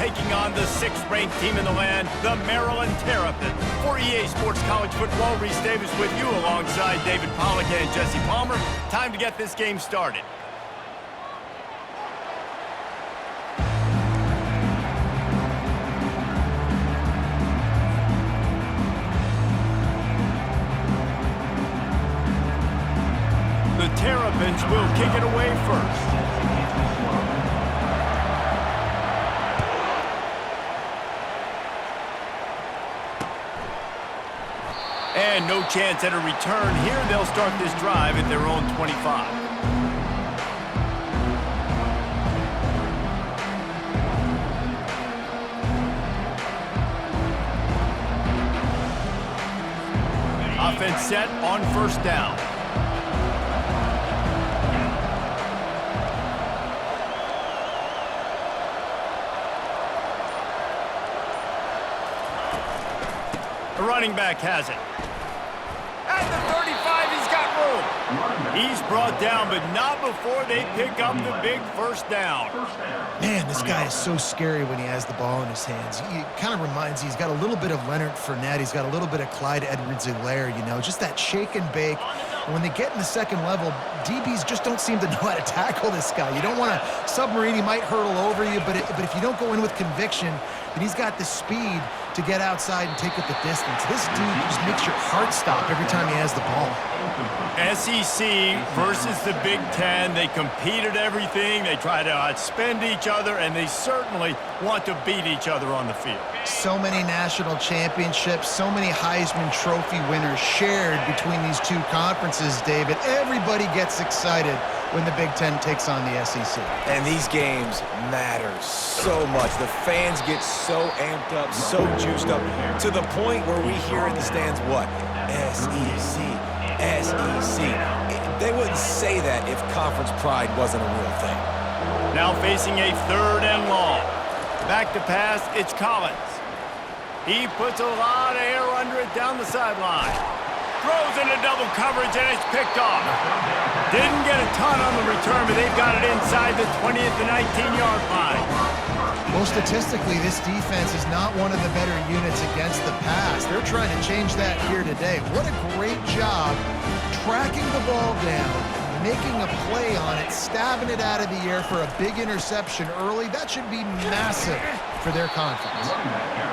taking on the sixth-ranked team in the land, the Maryland Terrapins. For EA Sports College Football, Reese Davis with you alongside David Pollack and Jesse Palmer. Time to get this game started. The Terrapins will kick it away first. And no chance at a return here. They'll start this drive at their own 25. Offense set on first down. The running back has it. At the 35, he's got room. He's brought down, but not before they pick up the big first down. Man, this guy is so scary when he has the ball in his hands. He kind of reminds me, he's got a little bit of Leonard Fournette. He's got a little bit of Clyde Edwards-Helaire, you know, just that shake and bake. And when they get in the second level, DBs just don't seem to know how to tackle this guy. You don't want to submarine. He might hurtle over you, but if you don't go in with conviction, then he's got the speed to get outside and take it the distance. This dude just makes your heart stop every time he has the ball. SEC versus the Big Ten. They compete at everything. They try to outspend each other, and they certainly want to beat each other on the field. So many national championships, so many Heisman Trophy winners shared between these two conferences, David. Everybody gets excited when the Big Ten takes on the SEC. And these games matter so much. The fans get so amped up, so juiced up, to the point where we hear in the stands, what? SEC, SEC. They wouldn't say that if conference pride wasn't a real thing. Now facing a third and long. Back to pass, it's Collins. He puts a lot of air under it down the sideline. Throws into double coverage, and it's picked off. Didn't get a ton on the return, but they've got it inside the 20th to 19-yard line. Well, statistically, this defense is not one of the better units against the pass. They're trying to change that here today. What a great job tracking the ball down, making a play on it, stabbing it out of the air for a big interception early. That should be massive for their confidence.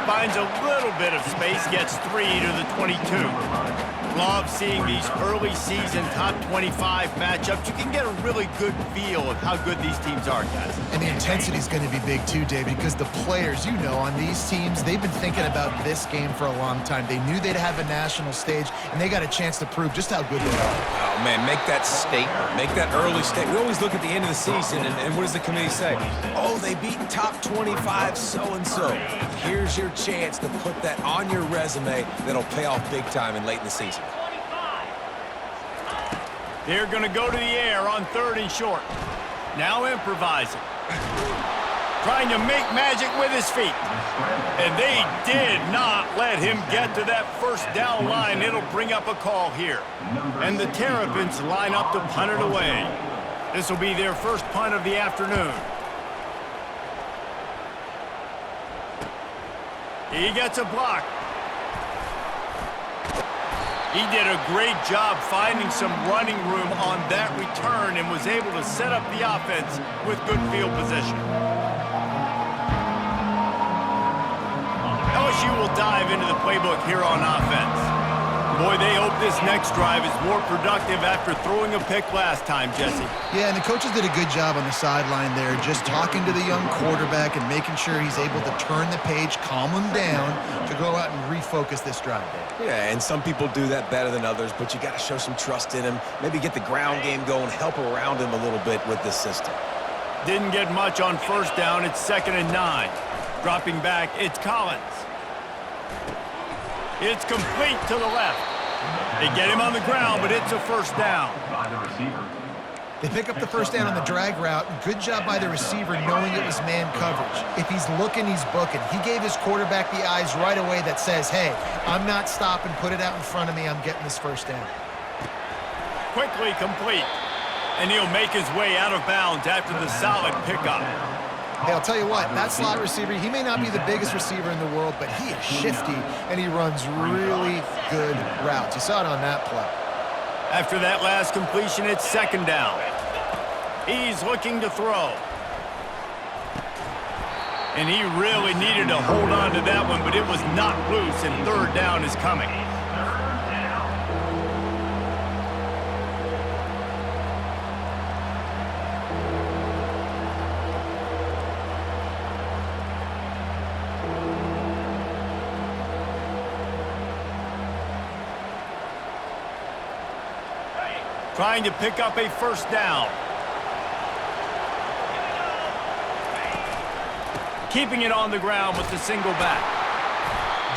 Finds a little bit of space, gets 3 to the 22. Love seeing these early season top 25 matchups. You can get a really good feel of how good these teams are, guys. And the intensity is going to be big too, David, because the players, you know, on these teams, they've been thinking about this game for a long time. They knew they'd have a national stage, and they got a chance to prove just how good they are. Oh, man, make that statement. Make that early statement. We always look at the end of the season, and what does the committee say? Oh, they beat top 25 so-and-so. Here's your chance to put that on your resume that'll pay off big time in late in the season. They're going to go to the air on third and short. Now improvising. Trying to make magic with his feet. And they did not let him get to that first down line. It'll bring up a call here. And the Terrapins line up to punt it away. This will be their first punt of the afternoon. He gets a block. He did a great job finding some running room on that return and was able to set up the offense with good field position. LSU will dive into the playbook here on offense. Boy, they hope this next drive is more productive after throwing a pick last time, Jesse. Yeah, and the coaches did a good job on the sideline there, just talking to the young quarterback and making sure he's able to turn the page, calm him down to go out and refocus this drive. Yeah, and some people do that better than others, but you got to show some trust in him. Maybe get the ground game going, help around him a little bit with this system. Didn't get much on first down. It's 2nd and 9. Dropping back, it's Collins. It's complete to the left. They get him on the ground, but it's a first down. They pick up the first down on the drag route. Good job by the receiver knowing it was man coverage. If he's looking, he's booking. He gave his quarterback the eyes right away that says, hey, I'm not stopping. Put it out in front of me. I'm getting this first down. Quickly complete. And he'll make his way out of bounds after the solid pickup. Hey, I'll tell you what, that slot receiver, he may not be the biggest receiver in the world, but he is shifty, and he runs really good routes. You saw it on that play. After that last completion, it's second down. He's looking to throw. And he really needed to hold on to that one, but it was knocked loose, and third down is coming. Trying to pick up a first down. Keeping it on the ground with the single back.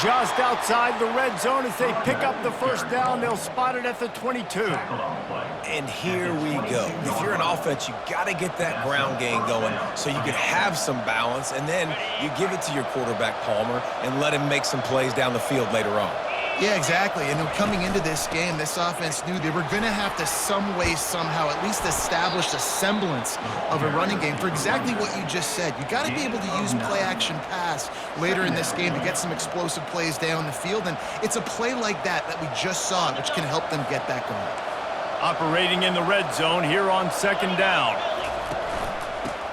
Just outside the red zone as they pick up the first down. They'll spot it at the 22. And here we go. If you're an offense, you got to get that ground game going so you can have some balance, and then you give it to your quarterback, Palmer, and let him make some plays down the field later on. Yeah, exactly. And coming into this game, this offense knew they were going to have to some way, somehow, at least establish a semblance of a running game for exactly what you just said. You got to be able to use play-action pass later in this game to get some explosive plays down the field. And it's a play like that we just saw, which can help them get that going. Operating in the red zone here on second down.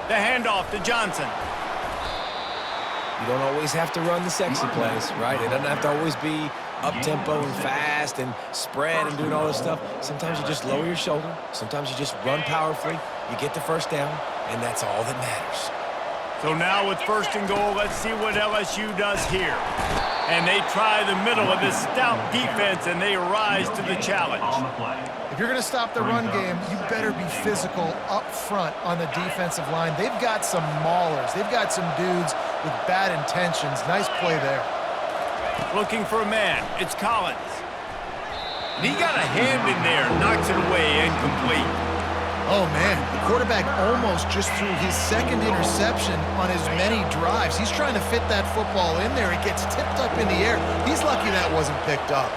The handoff to Johnson. You don't always have to run the sexy plays, right? It doesn't have to always be up-tempo and fast and spread and doing all this stuff. Sometimes you just lower your shoulder. Sometimes you just run powerfully. You get the first down, and that's all that matters. So now with first and goal, let's see what LSU does here. And they try the middle of this stout defense, and they rise to the challenge. If you're going to stop the run game, you better be physical up front on the defensive line. They've got some maulers. They've got some dudes with bad intentions. Nice play there. Looking for a man. It's Collins. And he got a hand in there, knocks it away, incomplete. Oh, man, the quarterback almost just threw his second interception on as many drives. He's trying to fit that football in there. It gets tipped up in the air. He's lucky that wasn't picked up.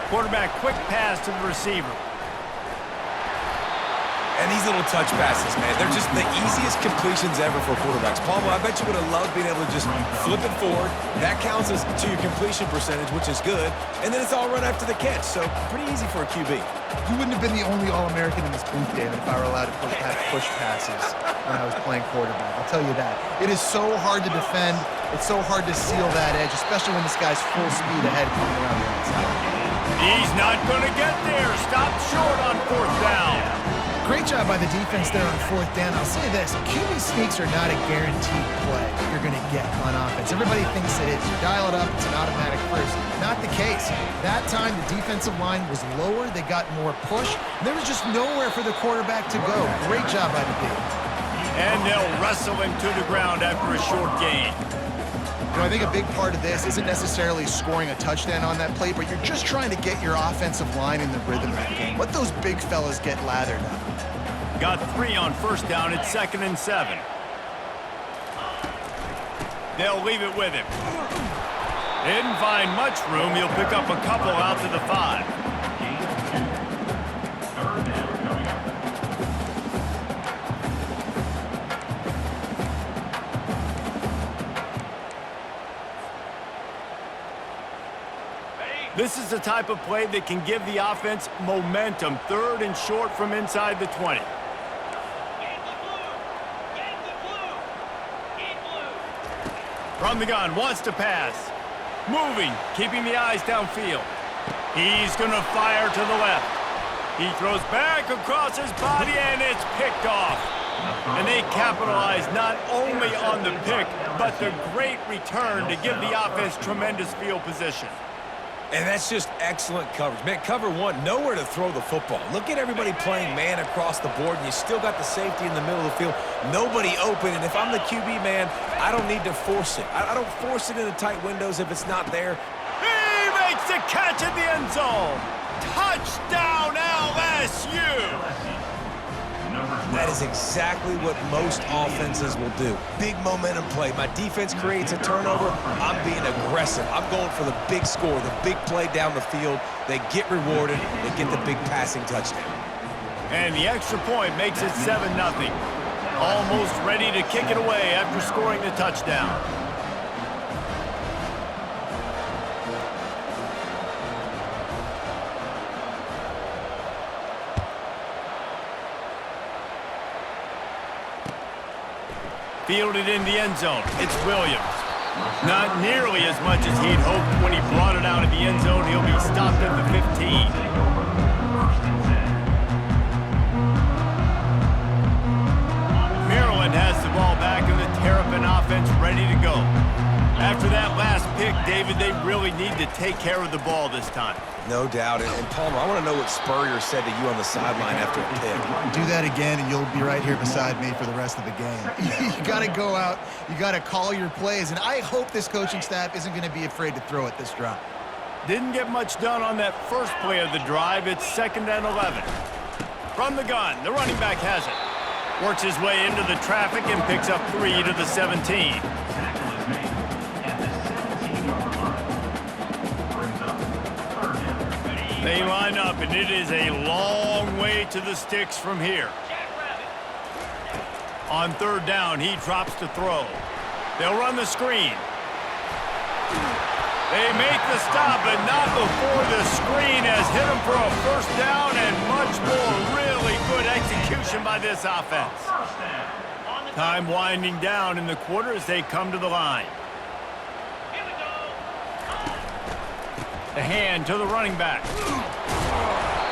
Quarterback, quick pass to the receiver. And these little touch passes, man, they're just the easiest completions ever for quarterbacks. Palmer, I bet you would have loved being able to just flip it forward. That counts as to your completion percentage, which is good. And then it's all run after the catch, so pretty easy for a QB. You wouldn't have been the only All-American in this booth, David, if I were allowed to push passes when I was playing quarterback. I'll tell you that. It is so hard to defend. It's so hard to seal that edge, especially when this guy's full speed ahead coming around the outside. He's not going to get there. Stopped short on fourth down. Great job by the defense there on fourth down. I'll say this, QB sneaks are not a guaranteed play you're going to get on offense. Everybody thinks it is. You dial it up, it's an automatic first. Not the case. That time, the defensive line was lower. They got more push. There was just nowhere for the quarterback to go. Great job by the D. And they'll wrestle him to the ground after a short gain. You know, I think a big part of this isn't necessarily scoring a touchdown on that play, but you're just trying to get your offensive line in the rhythm of that game. Let those big fellas get lathered up. Got 3 on first down. It's 2nd and 7. They'll leave it with him. Didn't find much room. He'll pick up a couple out to the 5. This is the type of play that can give the offense momentum. 3rd and short from inside the 20. From the gun, wants to pass. Moving, keeping the eyes downfield. He's going to fire to the left. He throws back across his body, and it's picked off. And they capitalize not only on the pick, but the great return to give the offense tremendous field position. And that's just excellent coverage. Man, cover one, nowhere to throw the football. Look at everybody playing man across the board, and you still got the safety in the middle of the field. Nobody open, and if I'm the QB, man, I don't need to force it. I don't force it into tight windows if it's not there. He makes the catch in the end zone. Touchdown, LSU! That is exactly what most offenses will do. Big momentum play. My defense creates a turnover. I'm being aggressive. I'm going for the big score, the big play down the field. They get rewarded. They get the big passing touchdown. And the extra point makes it 7-0. Almost ready to kick it away after scoring the touchdown. Fielded in the end zone. It's Williams. Not nearly as much as he'd hoped when he brought it out of the end zone. He'll be stopped at the 15. Maryland has the ball back and the Terrapin offense ready to go. After that last pick, David, they really need to take care of the ball this time. No doubt. And Palmer, I want to know what Spurrier said to you on the sideline after a pick. Do that again, and you'll be right here beside me for the rest of the game. You got to go out. You got to call your plays, and I hope this coaching staff isn't going to be afraid to throw it this drive. Didn't get much done on that first play of the drive. It's 2nd and 11. From the gun, the running back has it. Works his way into the traffic and picks up 3 to the 17. They line up, and it is a long way to the sticks from here. On 3rd down, he drops to throw. They'll run the screen. They make the stop, but not before the screen has hit them for a 1st down and much more. Really good execution by this offense. Time winding down in the quarter as they come to the line. The hand to the running back.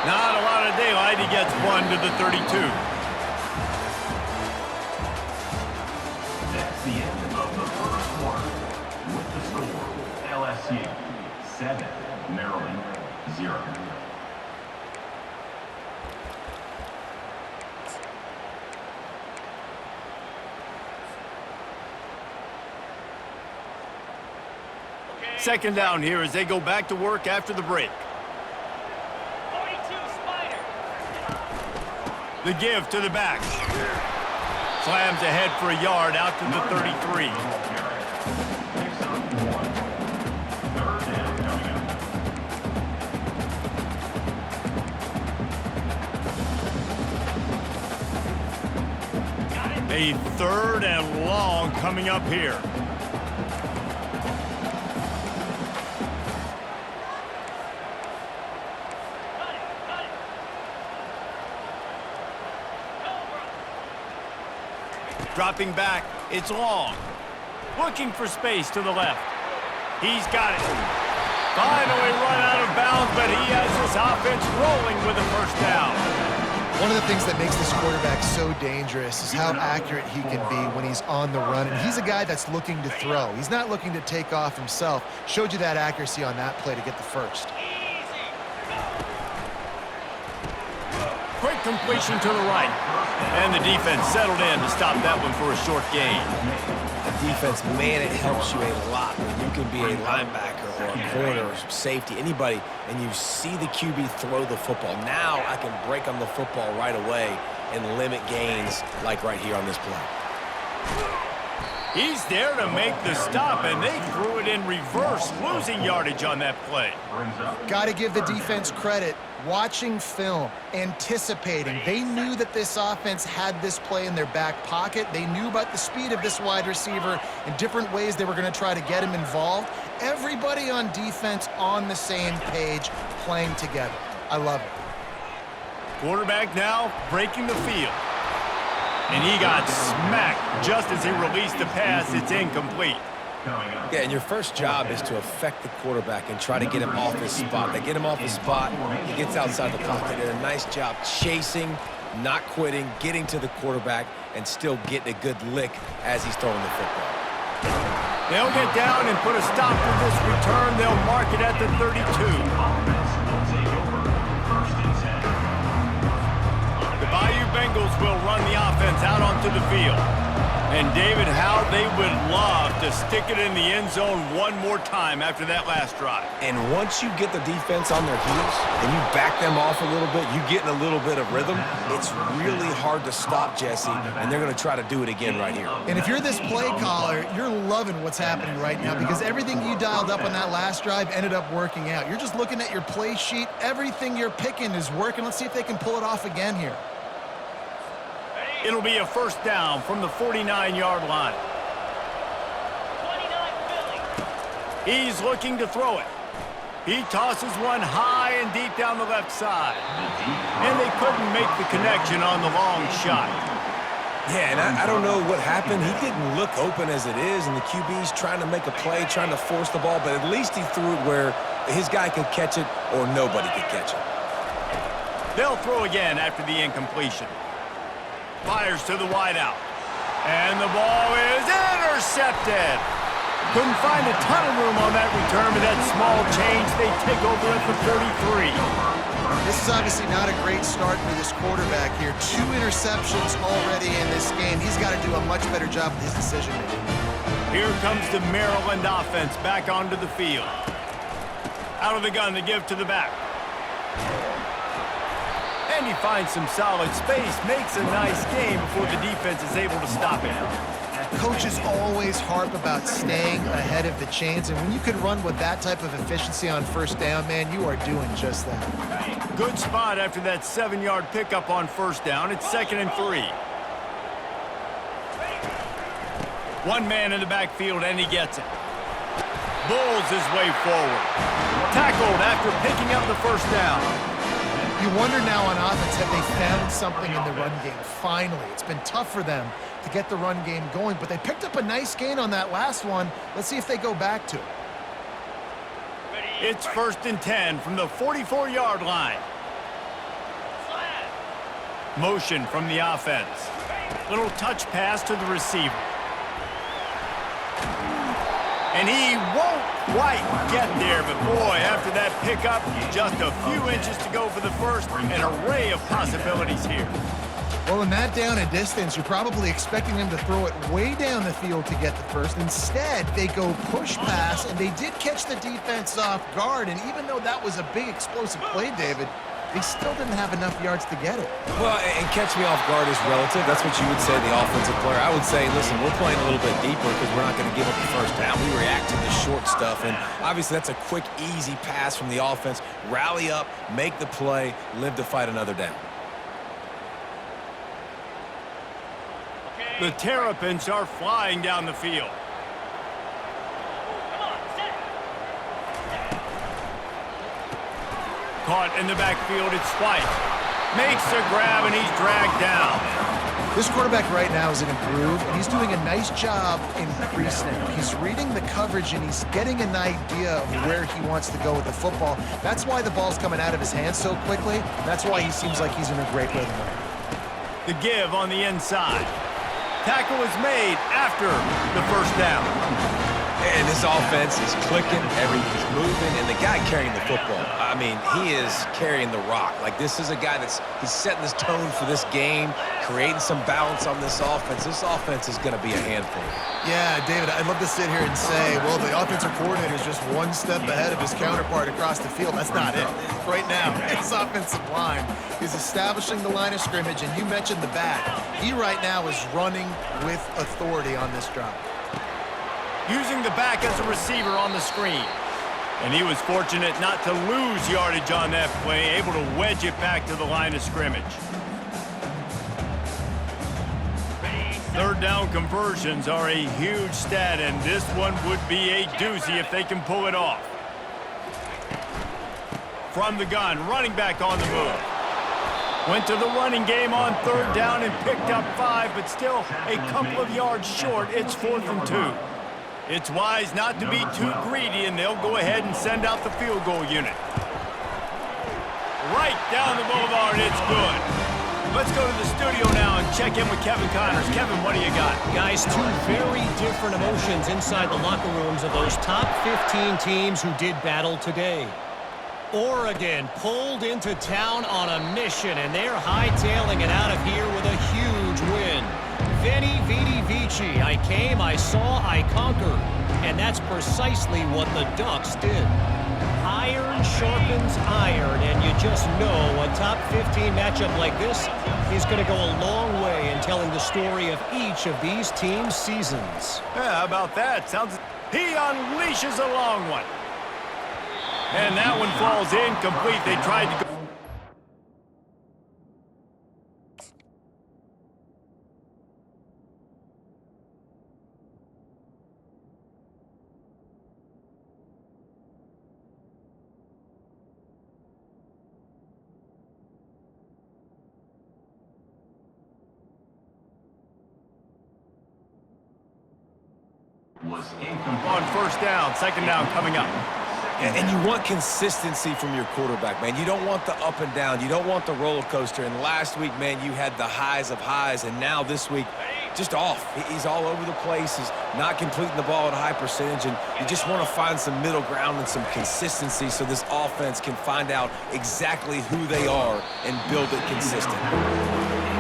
Not a lot of daylight. He gets 1 to the 32. That's the end of the first quarter. With the score, LSU 7, Maryland 0. Second down here as they go back to work after the break. 42 Spider. The give to the back. Slams ahead for a yard out to the 33. A 3rd and long coming up here. Dropping back, it's long. Looking for space to the left. He's got it. Finally run out of bounds, but he has his offense rolling with a 1st down. One of the things that makes this quarterback so dangerous is how accurate he can be when he's on the run. And he's a guy that's looking to throw. He's not looking to take off himself. Showed you that accuracy on that play to get the 1st. Quick completion to the right. And the defense settled in to stop that one for a short gain. The defense, man, it helps you a lot when you can be a linebacker or a corner or safety, anybody, and you see the QB throw the football. Now I can break on the football right away and limit gains like right here on this play. He's there to make the stop, and they threw it in reverse, losing yardage on that play. Got to give the defense credit. Watching film, anticipating. They knew that this offense had this play in their back pocket. They knew about the speed of this wide receiver and different ways they were going to try to get him involved. Everybody on defense on the same page, playing together. I love it. Quarterback now breaking the field. And he got smacked just as he released the pass. It's incomplete. Yeah, and your first job is to affect the quarterback and try to get him off his spot. They get him off his spot, he gets outside the pocket. They did a nice job chasing, not quitting, getting to the quarterback, and still getting a good lick as he's throwing the football. They'll get down and put a stop to this return. They'll mark it at the 32. The Bayou Bengals will run the offense out onto the field. And, David, how they would love to stick it in the end zone one more time after that last drive. And once you get the defense on their heels and you back them off a little bit, you get in a little bit of rhythm, it's really hard to stop, Jesse, and they're going to try to do it again right here. And if you're this play caller, you're loving what's happening right now because everything you dialed up on that last drive ended up working out. You're just looking at your play sheet. Everything you're picking is working. Let's see if they can pull it off again here. It'll be a first down from the 49-yard line. He's looking to throw it. He tosses one high and deep down the left side. And they couldn't make the connection on the long shot. Yeah, and I don't know what happened. He didn't look open as it is, and the QB's trying to make a play, trying to force the ball, but at least he threw it where his guy could catch it or nobody could catch it. They'll throw again after the incompletion. Fires to the wideout. And the ball is intercepted. Couldn't find a ton of room on that return, but that small change, they take over at the 33. This is obviously not a great start for this quarterback here. 2 interceptions already in this game. He's got to do a much better job with his decision-making. Here comes the Maryland offense back onto the field. Out of the gun to give to the back. And he finds some solid space, makes a nice game before the defense is able to stop it. Coaches always harp about staying ahead of the chains, and when you can run with that type of efficiency on first down, man, you are doing just that. Good spot after that 7-yard pickup on first down. It's 2nd and 3. One man in the backfield, and he gets it. Bulls his way forward. Tackled after picking up the first down. You wonder now on offense, have they found something in the run game? Finally, it's been tough for them to get the run game going, but they picked up a nice gain on that last one. Let's see if they go back to it. It's 1st and 10 from the 44-yard line. Motion from the offense. Little touch pass to the receiver. And he won't quite get there, but boy, after that pickup, just a few inches to go for the first. An array of possibilities here. Well, in that down and distance, you're probably expecting them to throw it way down the field to get the first. Instead, they go push pass, and they did catch the defense off guard. And even though that was a big explosive play, David, they still didn't have enough yards to get it. Well, and catch me off guard is relative. That's what you would say, the offensive player. I would say, listen, we're playing a little bit deeper because we're not going to give up the first down. We react to the short stuff, and obviously that's a quick, easy pass from the offense. Rally up, make the play, live to fight another down. The Terrapins are flying down the field. Caught in the backfield, it's White. Makes a grab, and he's dragged down. This quarterback right now is in a groove, and he's doing a nice job in pre-snap. He's reading the coverage, and he's getting an idea of where he wants to go with the football. That's why the ball's coming out of his hands so quickly. That's why he seems like he's in a great rhythm. The give on the inside. Tackle is made after the first down. And this offense is clicking, everything's moving, and the guy carrying the football, I mean, he is carrying the rock. Like, this is a guy he's setting this tone for this game, creating some balance on this offense. This offense is going to be a handful. Yeah, David, I'd love to sit here and say, well, the offensive coordinator is just one step ahead of his counterpart across the field. That's not it. Right now, his offensive line is establishing the line of scrimmage, and you mentioned the back. He right now is running with authority on this drive. Using the back as a receiver on the screen. And he was fortunate not to lose yardage on that play, able to wedge it back to the line of scrimmage. Third down conversions are a huge stat, and this one would be a doozy if they can pull it off. From the gun, running back on the move. Went to the running game on third down and picked up 5, but still a couple of yards short. It's 4th and 2. It's wise not to be too greedy, and they'll go ahead and send out the field goal unit. Right down the boulevard, it's good. Let's go to the studio now and check in with Kevin Connors. Kevin, what do you got? Guys, 2 very different emotions inside the locker rooms of those top 15 teams who did battle today. Oregon pulled into town on a mission, and they're hightailing it out of here with a huge win. Veni, vidi, vici. Peachy. I came, I saw, I conquered. And that's precisely what the Ducks did. Iron sharpens iron, and you just know a top 15 matchup like this is going to go a long way in telling the story of each of these teams' seasons. Yeah, how about that? He unleashes a long one. And that one falls incomplete. They tried to go. Was incomplete. On first down, second down coming up. And you want consistency from your quarterback, man. You don't want the up and down. You don't want the roller coaster. And last week, man, you had the highs of highs. And now this week, just off. He's all over the place. He's not completing the ball at a high percentage. And you just want to find some middle ground and some consistency so this offense can find out exactly who they are and build it consistent.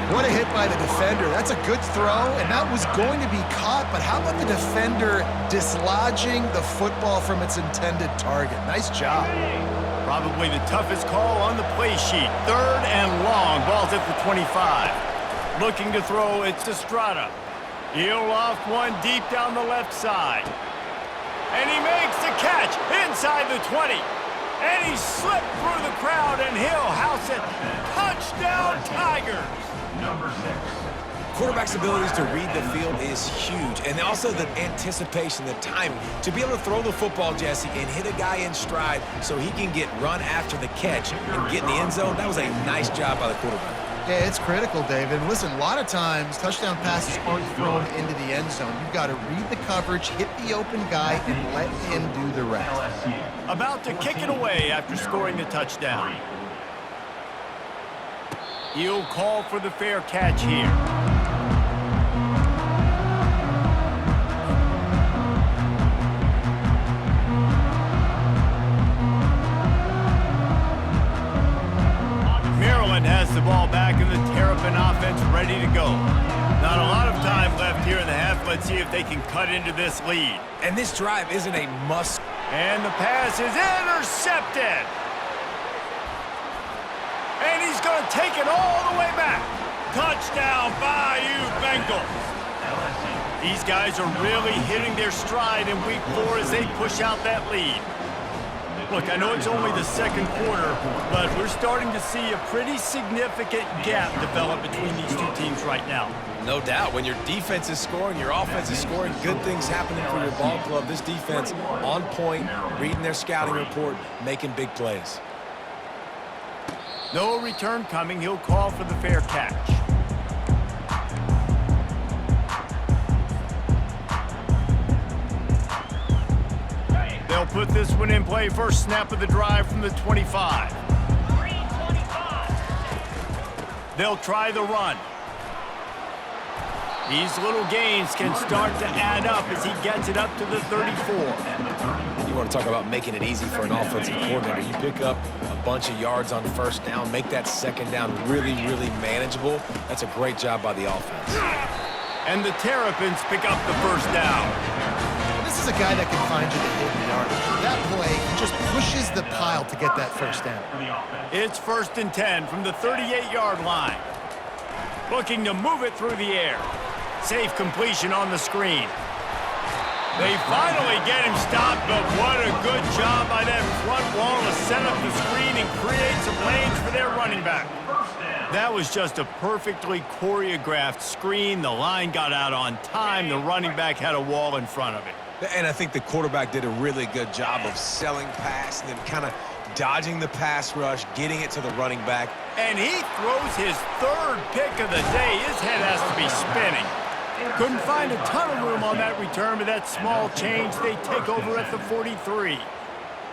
What a hit by the defender. That's a good throw, and that was going to be caught, but how about the defender dislodging the football from its intended target? Nice job. Probably the toughest call on the play sheet. Third and long. Ball's at the 25. Looking to throw, it's Estrada. He'll loft one deep down the left side. And he makes the catch inside the 20. And he slipped through the crowd, and he'll house it. Touchdown, Tigers! Number 6. Quarterback's abilities to read the field is huge, and also the anticipation, the timing. To be able to throw the football, Jesse, and hit a guy in stride so he can get run after the catch and get in the end zone, that was a nice job by the quarterback. Yeah, it's critical, David. Listen, a lot of times, touchdown passes aren't thrown into the end zone. You've got to read the coverage, hit the open guy, and let him do the rest. LSU. About to kick it away after scoring the touchdown. He'll call for the fair catch here. Maryland has the ball back and the Terrapin offense ready to go. Not a lot of time left here in the half. Let's see if they can cut into this lead. And this drive isn't a must. And the pass is intercepted. And he's going to take it all the way back. Touchdown, Bayou Bengals. These guys are really hitting their stride in week 4 as they push out that lead. Look, I know it's only the second quarter, but we're starting to see a pretty significant gap develop between these two teams right now. No doubt. When your defense is scoring, your offense is scoring, good things happening for your ball club. This defense on point, reading their scouting report, making big plays. No return coming. He'll call for the fair catch. They'll put this one in play. First snap of the drive from the 25. They'll try the run. These little gains can start to add up as he gets it up to the 34. You want to talk about making it easy for an offensive coordinator. You pick up a bunch of yards on first down, make that second down really, really manageable. That's a great job by the offense. And the Terrapins pick up the first down. This is a guy that can find you the hidden yardage. That play, he just pushes the pile to get that first down. It's 1st and 10 from the 38-yard line. Looking to move it through the air. Safe completion on the screen. They finally get him stopped, but what a good job by that front wall to set up the screen and create some lanes for their running back. That was just a perfectly choreographed screen. The line got out on time. The running back had a wall in front of it. And I think the quarterback did a really good job of selling pass and then kind of dodging the pass rush, getting it to the running back. And he throws his 3rd pick of the day. His head has to be spinning. Couldn't find a ton of room on that return, but that small change, they take over at the 43.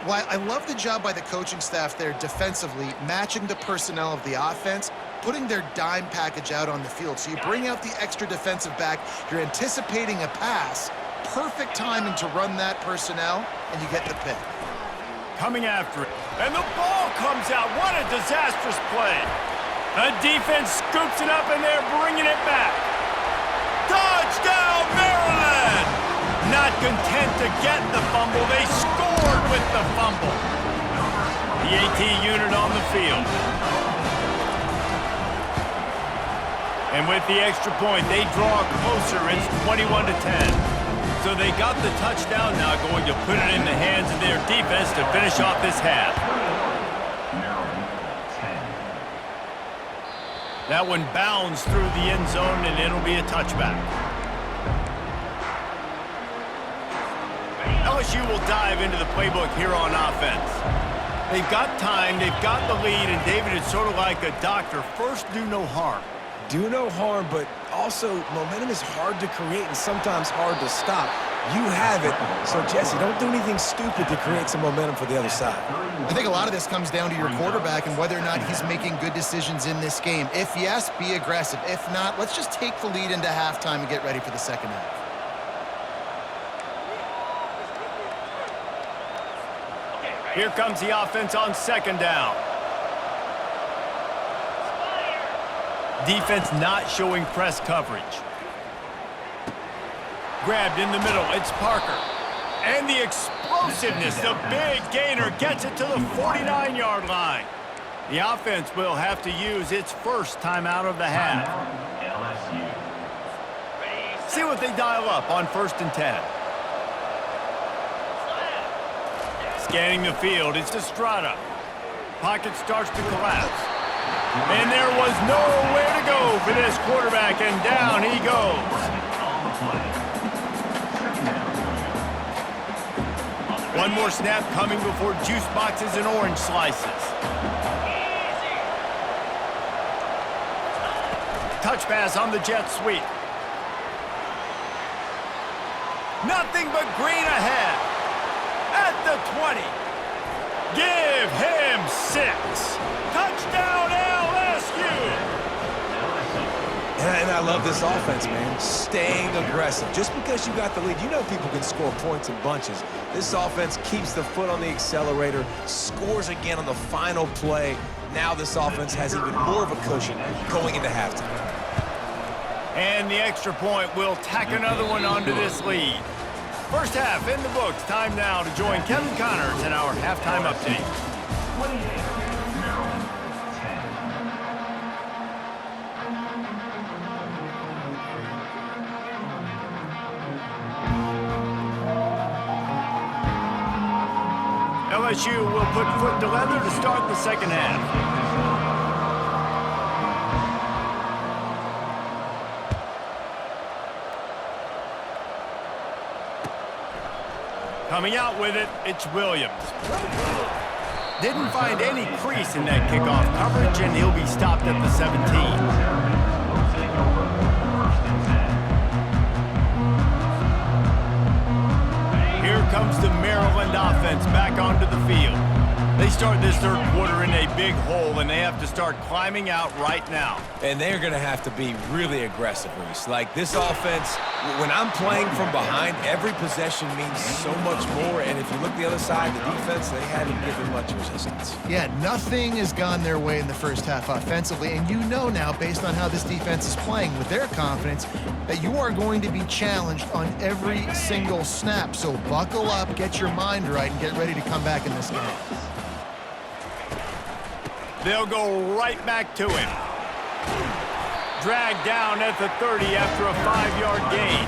Well, I love the job by the coaching staff there defensively, matching the personnel of the offense, putting their dime package out on the field. So you bring out the extra defensive back, you're anticipating a pass, perfect timing to run that personnel, and you get the pick. Coming after it. And the ball comes out. What a disastrous play. The defense scoops it up, and they're bringing it back. Touchdown, content to get the fumble. They scored with the fumble. The AT unit on the field. And with the extra point, they draw closer. It's 21-10. So they got the touchdown now, going to put it in the hands of their defense to finish off this half. That one bounds through the end zone, and it'll be a touchback. LSU will dive into the playbook here on offense. They've got time, they've got the lead, and David is sort of like a doctor. First, do no harm. Do no harm, but also momentum is hard to create and sometimes hard to stop. You have it, so Jesse, don't do anything stupid to create some momentum for the other side. I think a lot of this comes down to your quarterback and whether or not he's making good decisions in this game. If yes, be aggressive. If not, let's just take the lead into halftime and get ready for the second half. Here comes the offense on second down. Defense not showing press coverage. Grabbed in the middle, it's Parker. And the explosiveness, the big gainer gets it to the 49-yard line. The offense will have to use its first timeout of the half. See what they dial up on 1st and 10. Scanning the field, it's Estrada. Pocket starts to collapse. And there was nowhere to go for this quarterback, and down he goes. One more snap coming before juice boxes and orange slices. Touch pass on the jet sweep. Nothing but green ahead. At the 20. Give him 6. Touchdown LSU. And I love this offense, man. Staying aggressive. Just because you got the lead, you know people can score points in bunches. This offense keeps the foot on the accelerator, scores again on the final play. Now this offense has even more of a cushion going into halftime. And the extra point will tack another one onto this lead. First half in the books. Time now to join Kevin Connors in our halftime update. 28, Maryland, 10. LSU will put foot to leather to start the second half. Coming out with it, it's Williams. Didn't find any crease in that kickoff coverage, and he'll be stopped at the 17. Here comes the Maryland offense back onto the field. They start this third quarter in a big hole, and they have to start climbing out right now. And they're going to have to be really aggressive, Reese. Like, this offense, when I'm playing from behind, every possession means so much more. And if you look the other side, the defense, they haven't given much resistance. Yeah, nothing has gone their way in the first half offensively. And you know now, based on how this defense is playing with their confidence, that you are going to be challenged on every single snap. So buckle up, get your mind right, and get ready to come back in this game. They'll go right back to him. Dragged down at the 30 after a 5-yard gain.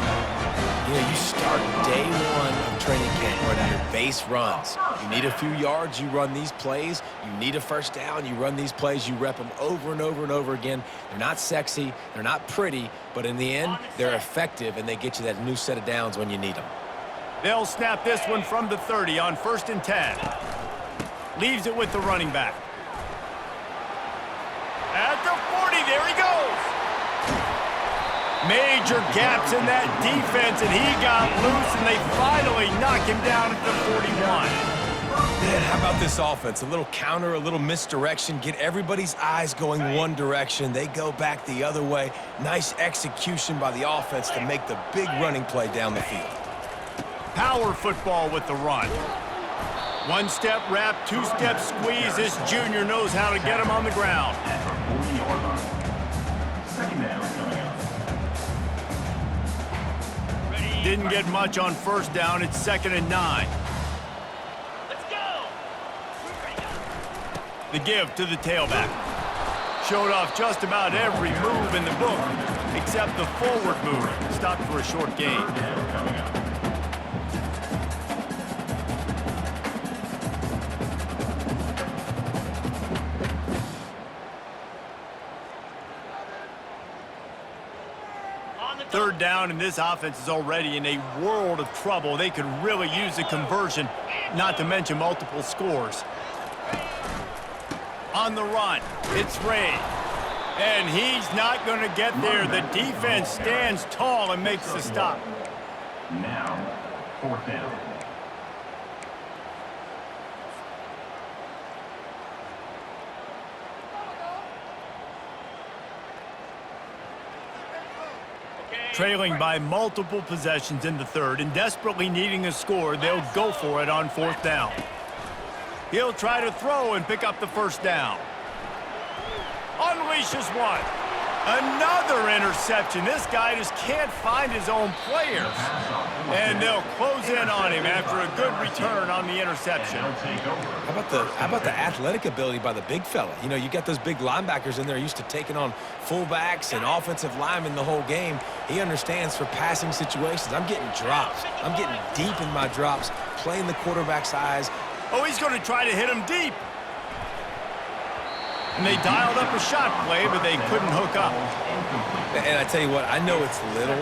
Yeah, you start day one of training camp running your base runs. You need a few yards, you run these plays. You need a first down, you run these plays. You rep them over and over and over again. They're not sexy, they're not pretty, but in the end, they're effective, and they get you that new set of downs when you need them. They'll snap this one from the 30 on 1st and 10. Leaves it with the running back. At the 40, there he goes. Major gaps in that defense, and he got loose, and they finally knock him down at the 41. Man, how about this offense? A little counter, a little misdirection, get everybody's eyes going one direction. They go back the other way. Nice execution by the offense to make the big running play down the field. Power football with the run. One-step wrap, two-step squeeze. This junior knows how to get him on the ground. didn't get much on first down. It's 2nd and 9. Let's go! The give to the tailback. Showed off just about every move in the book, except the forward move. Stopped for a short gain. Third down, and this offense is already in a world of trouble. They could really use a conversion, not to mention multiple scores. On the run, it's Ray. And he's not going to get there. The defense stands tall and makes the stop. Now, 4th down. Trailing by multiple possessions in the third and desperately needing a score, they'll go for it on 4th down. He'll try to throw and pick up the first down. Unleashes one. Another interception. This guy just can't find his own players. And they'll close in on him after a good return on the interception. How about the athletic ability by the big fella? You know, you got those big linebackers in there used to taking on fullbacks and offensive linemen the whole game. He understands for passing situations. I'm getting drops. I'm getting deep in my drops, playing the quarterback's eyes. Oh, he's going to try to hit him deep. And they dialed up a shot play, but they couldn't hook up. And I tell you what, I know it's little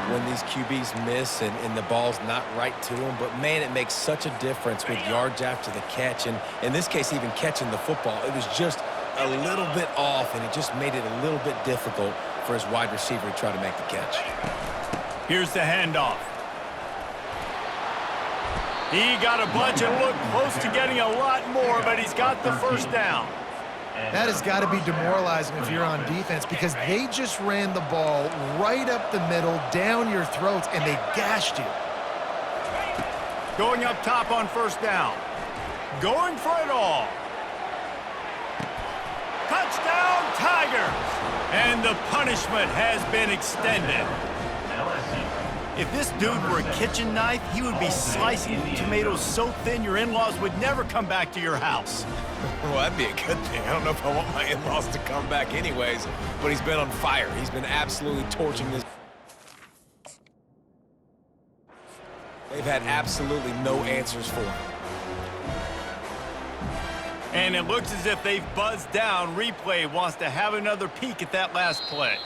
when these QBs miss and the ball's not right to them, but man, it makes such a difference with yards after the catch. And in this case, even catching the football, it was just a little bit off, and it just made it a little bit difficult for his wide receiver to try to make the catch. Here's the handoff. He got a bunch and looked close to getting a lot more, but he's got the first down. That has got to be demoralizing if you're on defense, because they just ran the ball right up the middle, down your throats, and they gashed you. Going up top on first down. Going for it all. Touchdown, Tigers! And the punishment has been extended. If this dude were a kitchen knife, he would be slicing tomatoes so thin your in-laws would never come back to your house. Well, that'd be a good thing. I don't know if I want my in-laws to come back anyways, but he's been on fire. He's been absolutely torching this. They've had absolutely no answers for him. And it looks as if they've buzzed down. Replay wants to have another peek at that last play.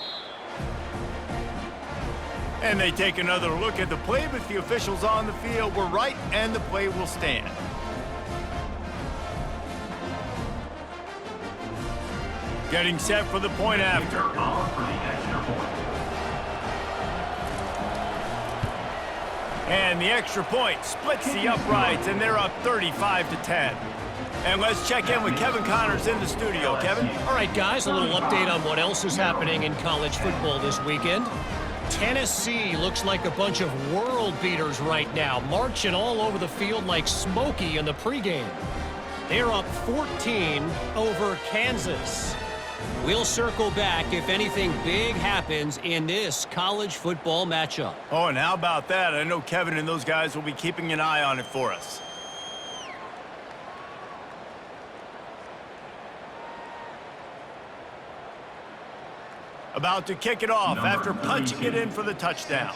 And they take another look at the play, but the officials on the field were right, and the play will stand. Getting set for the point after. And the extra point splits the uprights, and they're up 35-10. And let's check in with Kevin Connors in the studio. Kevin? All right, guys, a little update on what else is happening in college football this weekend. Tennessee looks like a bunch of world beaters right now, marching all over the field like Smokey in the pregame. They're up 14 over Kansas. We'll circle back if anything big happens in this college football matchup. Oh, and how about that? I know Kevin and those guys will be keeping an eye on it for us. About to kick it off after punching it in for the touchdown.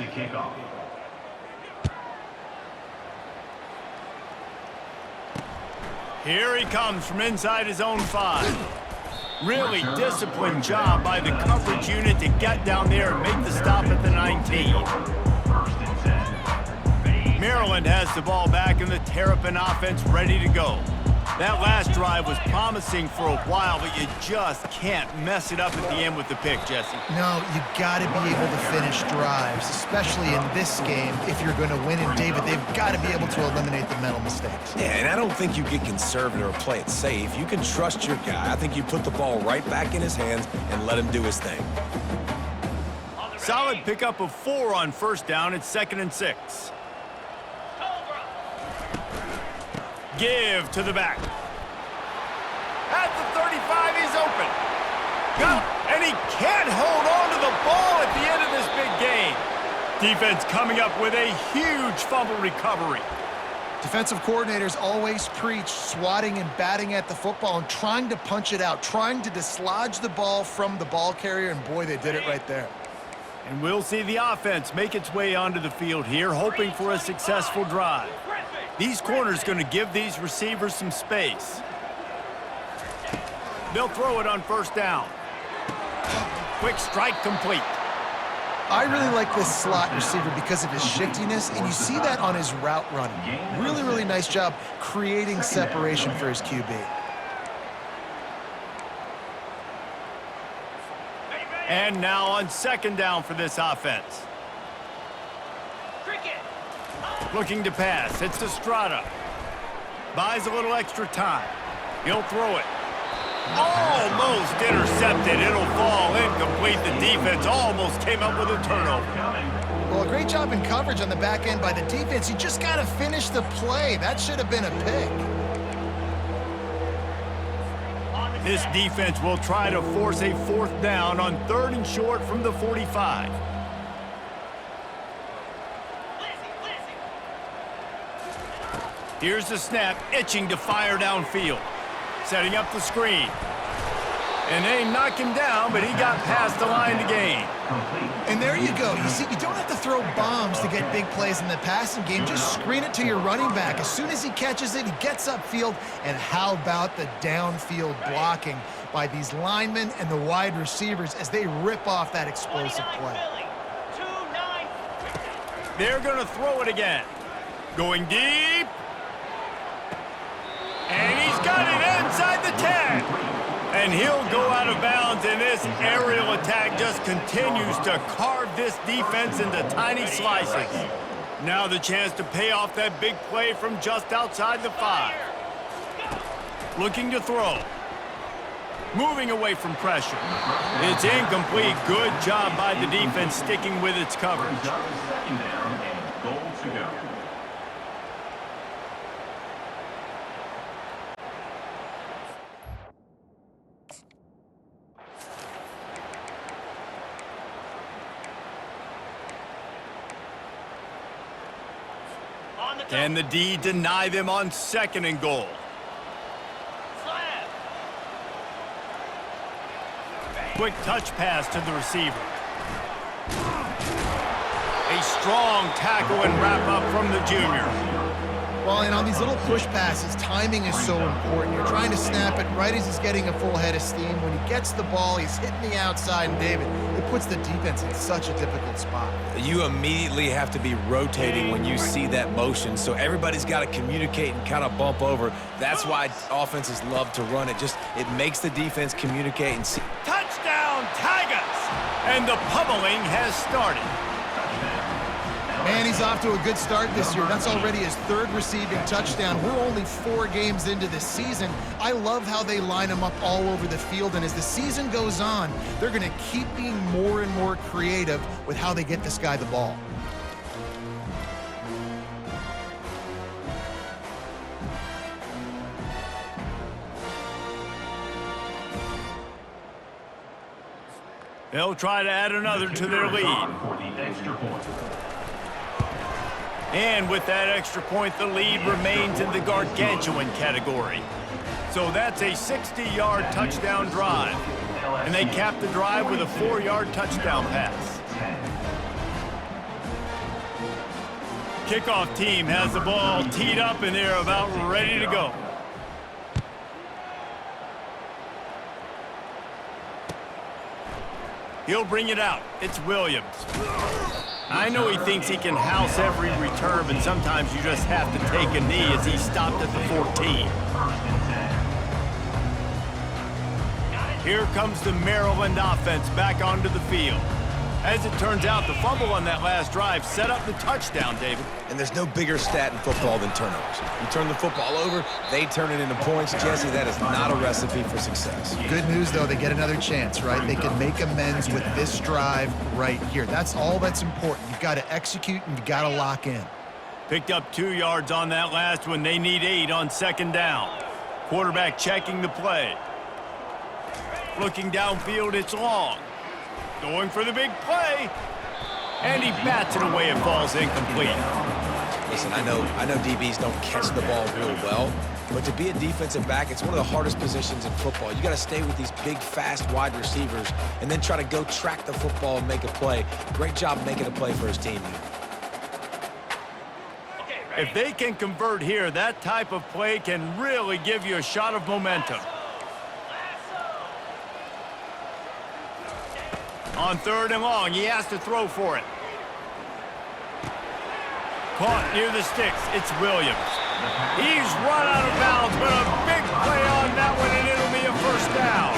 Here he comes from inside his own 5. Really disciplined job by the coverage unit to get down there and make the stop at the 19. Maryland has the ball back and the Terrapin offense ready to go. That last drive was promising for a while, but you just can't mess it up at the end with the pick, Jesse. No, you got to be able to finish drives, especially in this game. If you're going to win, and David, they've got to be able to eliminate the mental mistakes. Yeah, and I don't think you get conservative or play it safe. You can trust your guy. I think you put the ball right back in his hands and let him do his thing. Solid pickup of 4 on first down. It's 2nd and 6. Give to the back. At the 35, he's open. Go, and he can't hold on to the ball at the end of this big game. Defense coming up with a huge fumble recovery. Defensive coordinators always preach swatting and batting at the football and trying to punch it out, trying to dislodge the ball from the ball carrier, and boy, they did it right there. And we'll see the offense make its way onto the field here, hoping for a successful drive. These corners going to give these receivers some space. They'll throw it on first down. Quick strike complete. I really like this slot receiver because of his shiftiness, and you see that on his route running. Really, really nice job creating separation for his QB. And now on second down for this offense. Looking to pass. It's Estrada. Buys a little extra time. He'll throw it. Almost intercepted. It'll fall incomplete. The defense almost came up with a turnover. Well, a great job in coverage on the back end by the defense. You just got to finish the play. That should have been a pick. This defense will try to force a fourth down on 3rd and short from the 45. Here's the snap, itching to fire downfield. Setting up the screen. And they knock him down, but he got past the line to gain. And there you go. You see, you don't have to throw bombs to get big plays in the passing game. Just screen it to your running back. As soon as he catches it, he gets upfield. And how about the downfield blocking by these linemen and the wide receivers as they rip off that explosive play? They're going to throw it again. Going deep. And he's got it inside the 10. And he'll go out of bounds, and this aerial attack just continues to carve this defense into tiny slices. Now the chance to pay off that big play from just outside the 5. Looking to throw. Moving away from pressure. It's incomplete. Good job by the defense sticking with its coverage. Second down and goal to go. Can the D deny them on 2nd and goal? Quick touch pass to the receiver. A strong tackle and wrap up from the junior. Well, and on these little push passes, timing is so important. You're trying to snap it right as he's getting a full head of steam. When he gets the ball, he's hitting the outside, and David, it puts the defense in such a difficult spot. You immediately have to be rotating when you see that motion, so everybody's got to communicate and kind of bump over. That's why offenses love to run it. It makes the defense communicate and see. Touchdown, Tigers! And the pummeling has started. Man, he's off to a good start this year. That's already his 3rd receiving touchdown. We're only 4 games into this season. I love how they line him up all over the field, and as the season goes on, they're going to keep being more and more creative with how they get this guy the ball. They'll try to add another to their lead. For the extra point. And with that extra point, the lead remains in the gargantuan category. So that's a 60-yard touchdown drive. And they cap the drive with a 4-yard touchdown pass. Kickoff team has the ball teed up, and they're about ready to go. He'll bring it out. It's Williams. I know he thinks he can house every return, but sometimes you just have to take a knee as he stopped at the 14. Here comes the Maryland offense back onto the field. As it turns out, the fumble on that last drive set up the touchdown, David. And there's no bigger stat in football than turnovers. You turn the football over, they turn it into points. Jesse, that is not a recipe for success. Good news, though, they get another chance, right? They can make amends with this drive right here. That's all that's important. You've got to execute, and you've got to lock in. Picked up 2 yards on that last one. They need 8 on 2nd down. Quarterback checking the play. Looking downfield, it's long. Going for the big play. And he bats it away. It falls incomplete. Listen, I know DBs don't catch the ball real well, but to be a defensive back, it's one of the hardest positions in football. You got to stay with these big, fast wide receivers and then try to go track the football and make a play. Great job making a play for his team. If they can convert here, that type of play can really give you a shot of momentum. On 3rd and long, he has to throw for it. Caught near the sticks. It's Williams. He's run out of bounds, but a big play on that one, and it'll be a first down.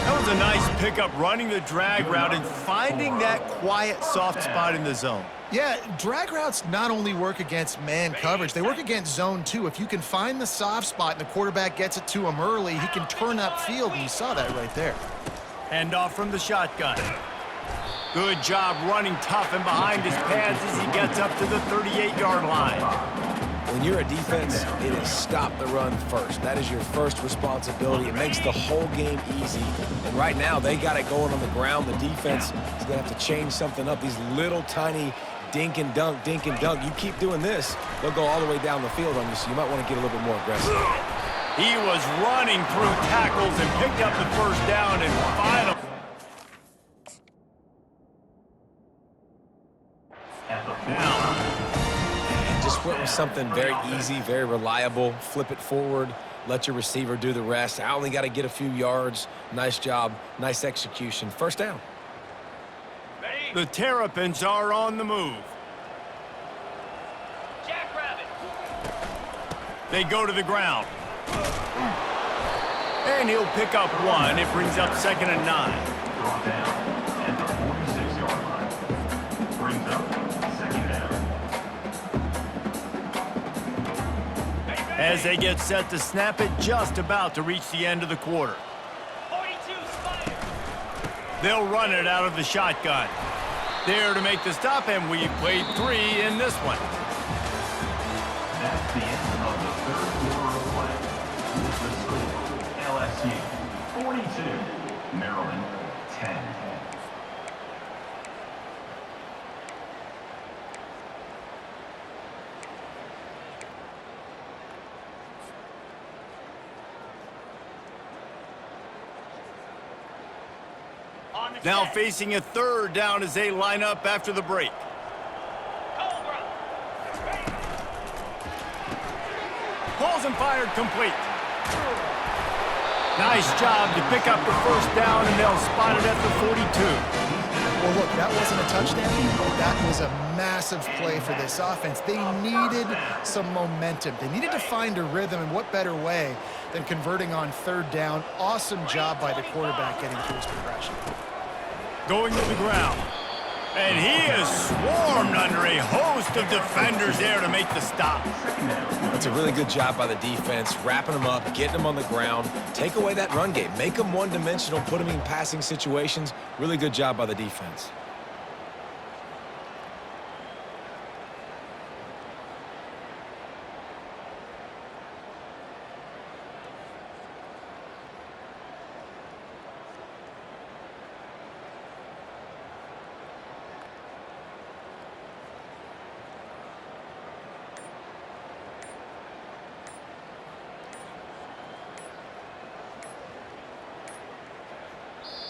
That was a nice pickup, running the drag route and finding that quiet, soft spot in the zone. Yeah, drag routes not only work against man coverage, they work against zone too. If you can find the soft spot and the quarterback gets it to him early, he can turn upfield, and you saw that right there. Handoff from the shotgun. Good job running tough and behind his pads as he gets up to the 38-yard line. When you're a defense, it is stop the run first. That is your first responsibility. It makes the whole game easy. And right now, they got it going on the ground. The defense is going to have to change something up. These little tiny dink and dunk, dink and dunk. You keep doing this, they'll go all the way down the field on you, so you might want to get a little bit more aggressive. He was running through tackles and picked up the first down and finally. Just went with something very easy, very reliable. Flip it forward, let your receiver do the rest. I only got to get a few yards. Nice job, nice execution. First down. The Terrapins are on the move. Jackrabbit. They go to the ground. And he'll pick up one. It brings up 2nd and 9. Brought down at the 46-yard line. Brings up 2nd down. As they get set to snap it, just about to reach the end of the quarter. 42 Spider. They'll run it out of the shotgun. There to make the stop, and we've played 3 in this one. That's the end of the 3rd quarter of play. With the score, LSU 42, Maryland 10. Now facing a 3rd down as they line up after the break. Cobra. Balls and fired complete. Nice job to pick up the first down, and they'll spot it at the 42. Well, look, that wasn't a touchdown. That was a massive play for this offense. They needed some momentum. They needed to find a rhythm, and what better way than converting on 3rd down. Awesome job by the quarterback getting through his progression. Going to the ground. And he is swarmed under a host of defenders there to make the stop. That's a really good job by the defense, wrapping them up, getting them on the ground. Take away that run game. Make them one-dimensional, put them in passing situations. Really good job by the defense.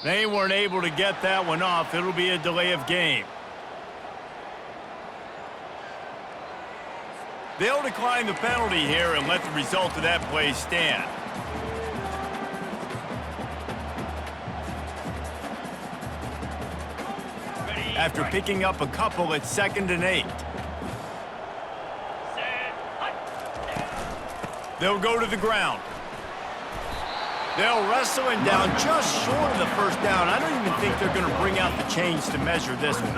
They weren't able to get that one off. It'll be a delay of game. They'll decline the penalty here and let the result of that play stand. After picking up a couple, it's 2nd and 8. They'll go to the ground. They'll wrestle him down just short of the first down. I don't even think they're going to bring out the chains to measure this one.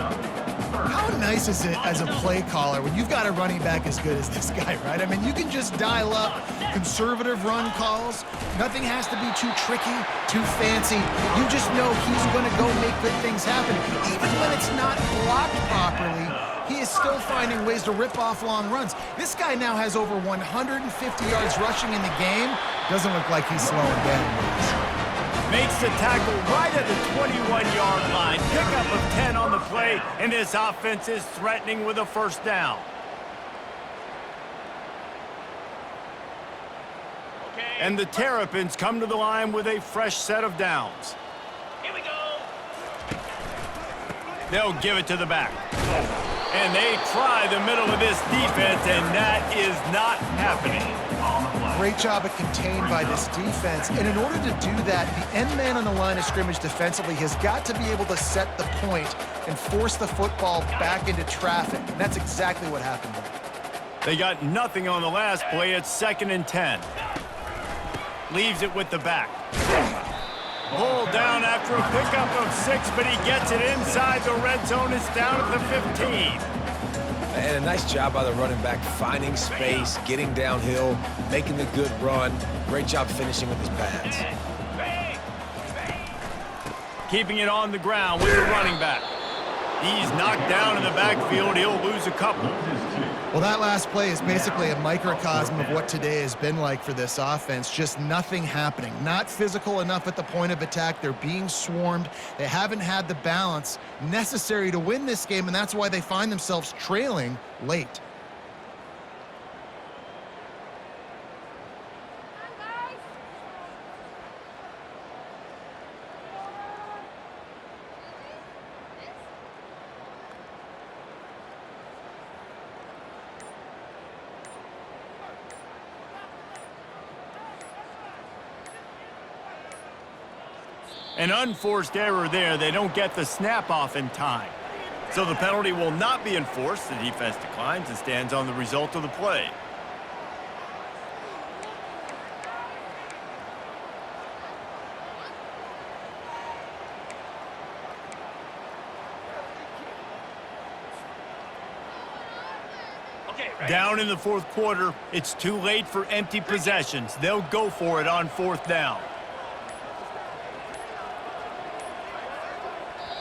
How nice is it as a play caller when you've got a running back as good as this guy, right? I mean, you can just dial up conservative run calls. Nothing has to be too tricky, too fancy. You just know he's going to go make good things happen. Even when it's not blocked properly, he is still finding ways to rip off long runs. This guy now has over 150 yards rushing in the game. Doesn't look like he's slowing down. Makes the tackle right at the 21-yard line. Pickup of 10 on the play, and this offense is threatening with a first down. And the Terrapins come to the line with a fresh set of downs. Here we go. They'll give it to the back. And they try the middle of this defense, and that is not happening. Great job of contained by this defense. And in order to do that, the end man on the line of scrimmage defensively has got to be able to set the point and force the football back into traffic. And that's exactly what happened there. They got nothing on the last play. It's 2nd and 10. Leaves it with the back. Pulled down after a pickup of 6, but he gets it inside the red zone. It's down at the 15. And a nice job by the running back, finding space, getting downhill, making the good run. Great job finishing with his pads. Keeping it on the ground with the running back. He's knocked down in the backfield. He'll lose a couple. Well, that last play is basically a microcosm of what today has been like for this offense. Just nothing happening. Not physical enough at the point of attack. They're being swarmed. They haven't had the balance necessary to win this game, and that's why they find themselves trailing late. An unforced error there. They don't get the snap off in time. So the penalty will not be enforced. The defense declines and stands on the result of the play. Down in the 4th quarter, it's too late for empty possessions. They'll go for it on 4th down.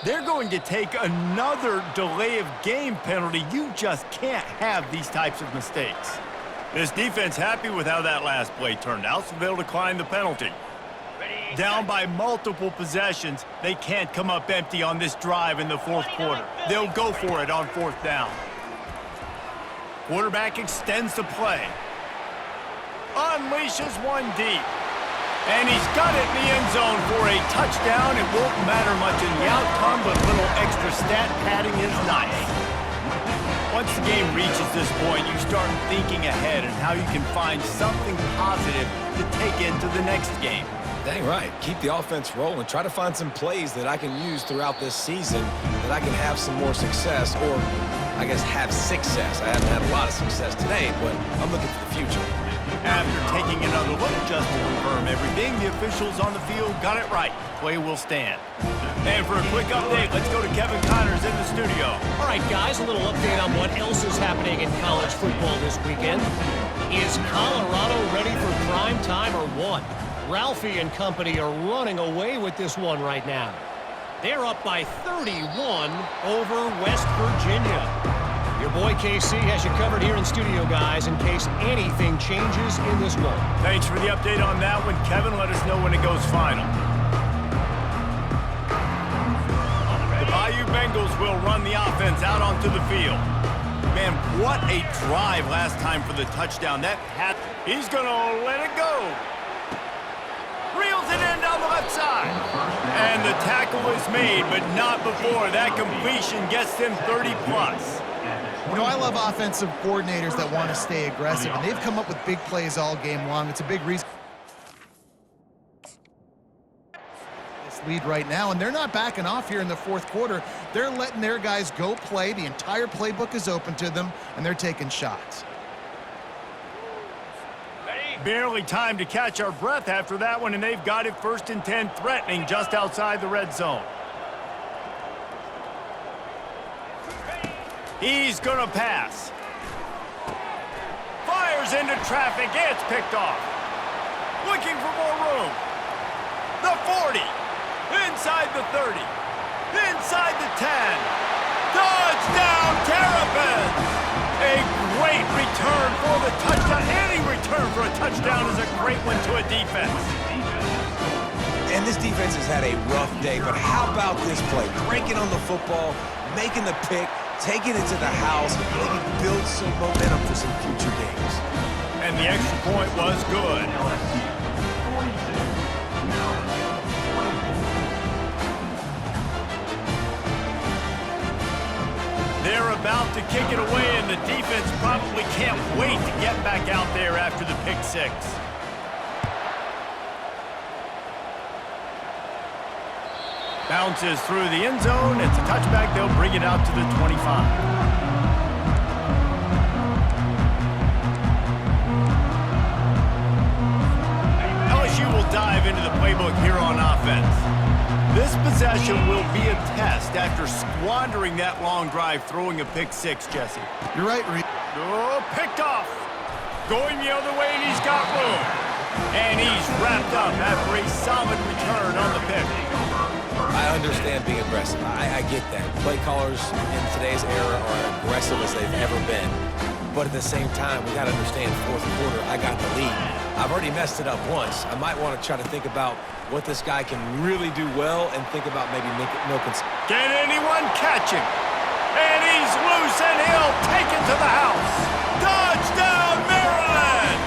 They're going to take another delay of game penalty. You just can't have these types of mistakes. This defense happy with how that last play turned out, so they'll decline the penalty. Down by multiple possessions, they can't come up empty on this drive in the 4th quarter. They'll go for it on 4th down. Quarterback extends the play. Unleashes one deep. And he's got it in the end zone for a touchdown. It won't matter much in the outcome, but a little extra stat padding is nice. Once the game reaches this point, you start thinking ahead and how you can find something positive to take into the next game. Dang right. Keep the offense rolling. Try to find some plays that I can use throughout this season that I can have some more success, or I guess have success. I haven't had a lot of success today, but I'm looking for the future. After taking another look just to confirm everything, the officials on the field got it right. Play will stand. And for a quick update, let's go to Kevin Connors in the studio. All right, guys, a little update on what else is happening in college football this weekend. Is Colorado ready for prime time or what? Ralphie and company are running away with this one right now. They're up by 31 over West Virginia. Your boy KC has you covered here in studio, guys, in case anything changes in this one. Thanks for the update on that one, Kevin. Let us know when it goes final. The Bayou Bengals will run the offense out onto the field. Man, what a drive last time for the touchdown. That hat, he's going to let it go. Reels it in down the left side. And the tackle is made, but not before that completion gets them 30-plus. You know, I love offensive coordinators that want to stay aggressive, and they've come up with big plays all game long. It's a big reason this lead right now, and they're not backing off here in the 4th quarter. They're letting their guys go play. The entire playbook is open to them, and they're taking shots. Barely time to catch our breath after that one, and they've got it 1st and 10, threatening just outside the red zone. He's going to pass. Fires into traffic. It's picked off. Looking for more room. The 40. Inside the 30. Inside the 10. Touchdown, Terrapins! A great return for the touchdown. Any return for a touchdown is a great one to a defense. And And this defense has had a rough day, but how about this play? Breaking on the football, making the pick, taking it to the house, maybe build some momentum for some future games. And the extra point was good. LSU 42, Maryland 24. They're about to kick it away, and the defense probably can't wait to get back out there after the pick six. Bounces through the end zone. It's a touchback. They'll bring it out to the 25. LSU will dive into the playbook here on offense. This possession will be a test after squandering that long drive throwing a pick six, Jesse. You're right, Reed. Oh, picked off. Going the other way, and he's got room. And he's wrapped up after a solid return on the pick. I understand being aggressive. I get that. Play callers in today's era are aggressive as they've ever been. But at the same time, we got to understand fourth quarter, I got the lead. I've already messed it up once. I might want to try to think about what this guy can really do well and think about maybe milking. Can anyone catch him? And he's loose, and he'll take it to the house. Touchdown, Maryland!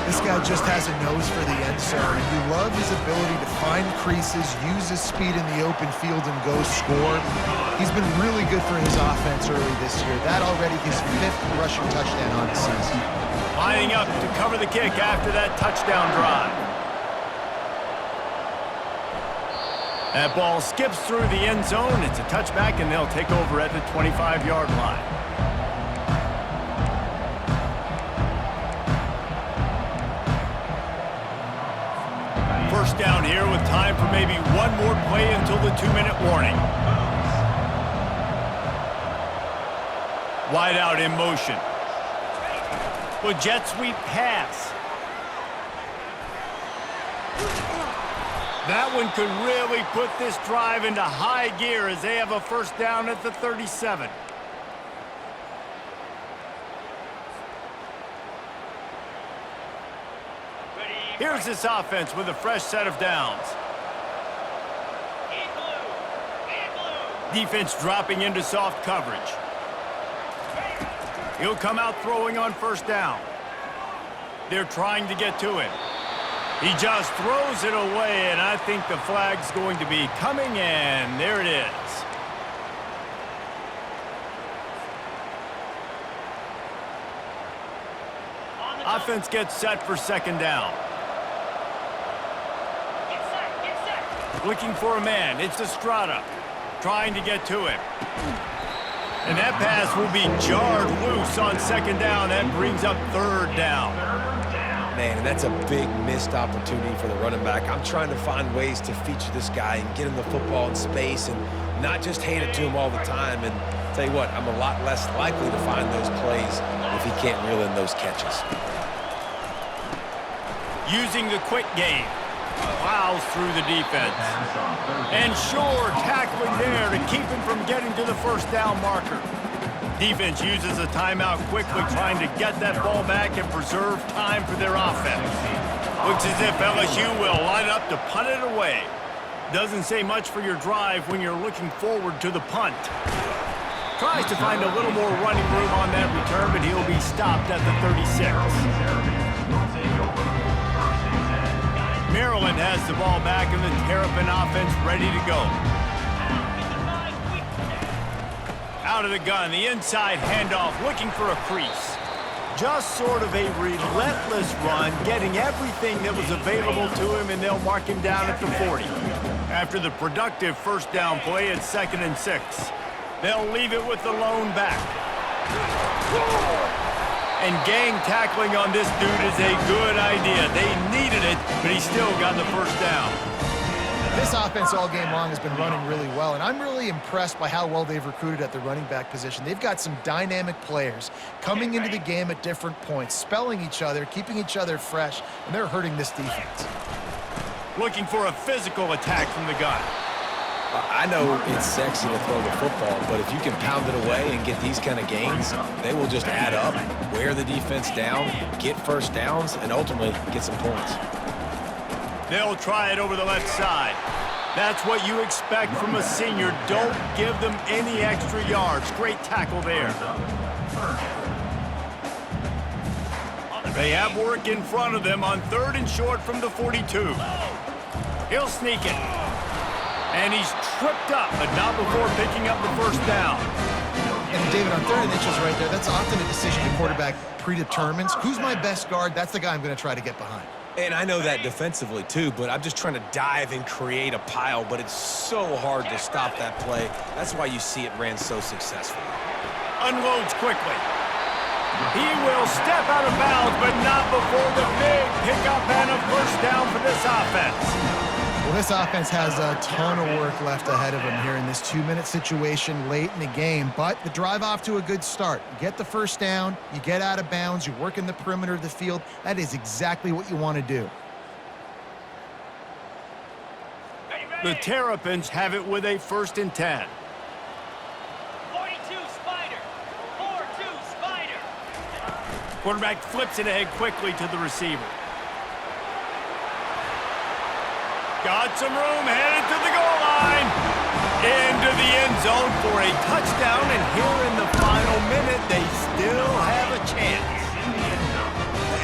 This guy just has a nose for the end zone, and you love his ability to find creases, use his speed in the open field, and go score. He's been really good for his offense early this year. That already his 5th rushing touchdown on the season. Lining up to cover the kick after that touchdown drive. That ball skips through the end zone. It's a touchback, and they'll take over at the 25-yard line. First down here with time for maybe one more play until the 2-minute warning. Wide out in motion. Well, jet sweep pass. That one could really put this drive into high gear as they have a first down at the 37. Here's this offense with a fresh set of downs. Defense dropping into soft coverage. He'll come out throwing on first down. They're trying to get to it. He just throws it away, and I think the flag's going to be coming, and there it is. Offense gets set for second down. Looking for a man. It's Estrada. Trying to get to him. And that pass will be jarred loose on second down. That brings up third down. Man, and that's a big missed opportunity for the running back. I'm trying to find ways to feature this guy and get him the football in space and not just hand it to him all the time. And tell you what, I'm a lot less likely to find those plays if he can't reel in those catches. Using the quick game. Plows through the defense. And sure, tackling there to keep him from getting to the first down marker. Defense uses a timeout quickly, trying to get that ball back and preserve time for their offense. Looks as if LSU will line up to punt it away. Doesn't say much for your drive when you're looking forward to the punt. Tries to find a little more running room on that return, but he'll be stopped at the 36. Maryland has the ball back and the Terrapin offense ready to go. Out of the gun, the inside handoff, looking for a crease. Just sort of a relentless run, getting everything that was available to him, and they'll mark him down at the 40. After the productive first down play, it's 2nd and 6. They'll leave it with the lone back. And gang tackling on this dude is a good idea. They needed it, but he still got the first down. This offense all game long has been running really well, and I'm really impressed by how well they've recruited at the running back position. They've got some dynamic players coming into the game at different points, spelling each other, keeping each other fresh, and they're hurting this defense. Looking for a physical attack from the gun. I know it's sexy to throw the football, but if you can pound it away and get these kind of gains, they will just add up, wear the defense down, get first downs, and ultimately get some points. They'll try it over the left side. That's what you expect from a senior. Don't give them any extra yards. Great tackle there. They have work in front of them on 3rd and short from the 42. He'll sneak it. And he's tripped up, but not before picking up the first down. And David, on 3rd and inches right there, that's often a decision the quarterback predetermines. Who's my best guard? That's the guy I'm going to try to get behind. And I know that defensively, too, but I'm just trying to dive and create a pile, but it's so hard to stop that play. That's why you see it ran so successfully. Unloads quickly. He will step out of bounds, but not before the big pickup and a first down for this offense. Well, this offense has a ton of work left ahead of them here in this 2-minute situation late in the game, but the drive off to a good start. You get the first down, you get out of bounds, you work in the perimeter of the field. That is exactly what you want to do. The Terrapins have it with a 1st and 10. 42 Spider. 4-2 Spider. Quarterback flips it ahead quickly to the receiver. Got some room, headed to the goal line. Into the end zone for a touchdown, and here in the final minute, they still have a chance.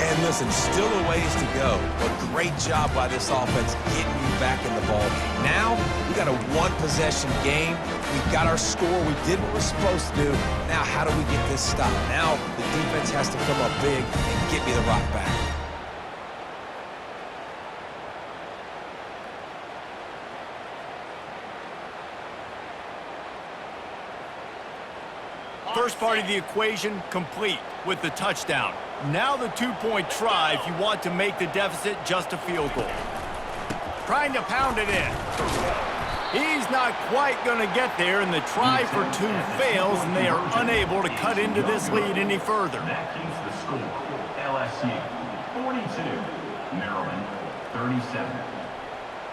And listen, still a ways to go, but great job by this offense getting you back in the ball game. Now, we got a 1-possession game. We got our score. We did what we're supposed to do. Now, how do we get this stopped? Now, the defense has to come up big and get me the rock back. First part of the equation complete with the touchdown. Now the 2-point try if you want to make the deficit just a field goal. Trying to pound it in. He's not quite going to get there, and the try for 2 fails, and they are unable to cut into this lead any further. That keeps the score. LSU 42, Maryland 37.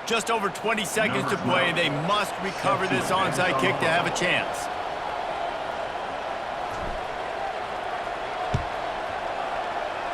Just over 20 seconds to play. They must recover this onside kick to have a chance.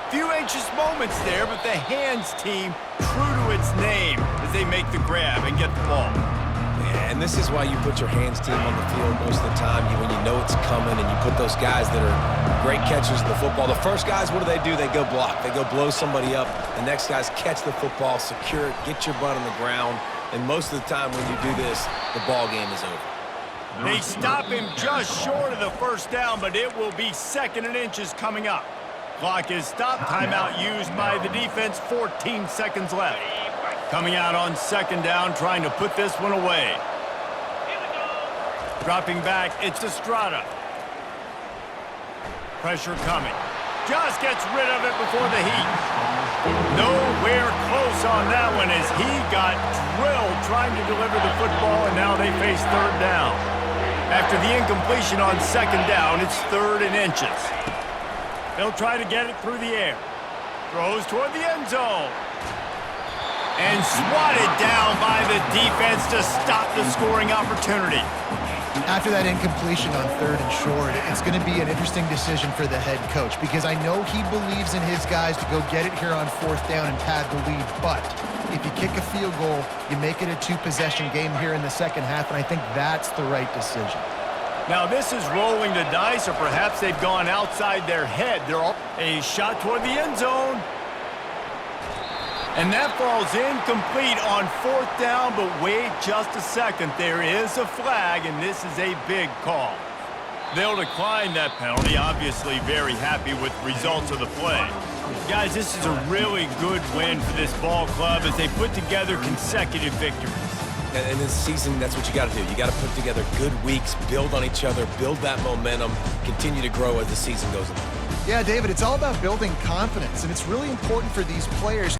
Few anxious moments there, but the hands team true to its name as they make the grab and get the ball. Yeah, and this is why you put your hands team on the field most of the time when you know it's coming, and you put those guys that are great catchers of the football. The first guys, what do? They go block. They go blow somebody up. The next guys catch the football, secure it, get your butt on the ground, and most of the time when you do this, the ball game is over. They stop him just short of the first down, but it will be 2nd and inches coming up. Clock is stopped. Timeout used by the defense. 14 seconds left. Coming out on 2nd down, trying to put this one away. Here we go. Dropping back, it's Estrada. Pressure coming. Just gets rid of it before the heat. Nowhere close on that one as he got drilled trying to deliver the football, and now they face 3rd down. After the incompletion on 2nd down, it's 3rd and inches. They'll try to get it through the air. Throws toward the end zone. And swatted down by the defense to stop the scoring opportunity. After that incompletion on 3rd and short, it's going to be an interesting decision for the head coach because I know he believes in his guys to go get it here on 4th down and pad the lead. But if you kick a field goal, you make it a 2-possession game here in the second half, and I think that's the right decision. Now this is rolling the dice, or perhaps they've gone outside their head. They're all a shot toward the end zone. And that falls incomplete on 4th down, but wait just a second. There is a flag, and this is a big call. They'll decline that penalty, obviously very happy with the results of the play. Guys, this is a really good win for this ball club as they put together consecutive victories. And this season, that's what you got to do. You got to put together good weeks, build on each other, build that momentum, continue to grow as the season goes on. Yeah, David, it's all about building confidence, and it's really important for these players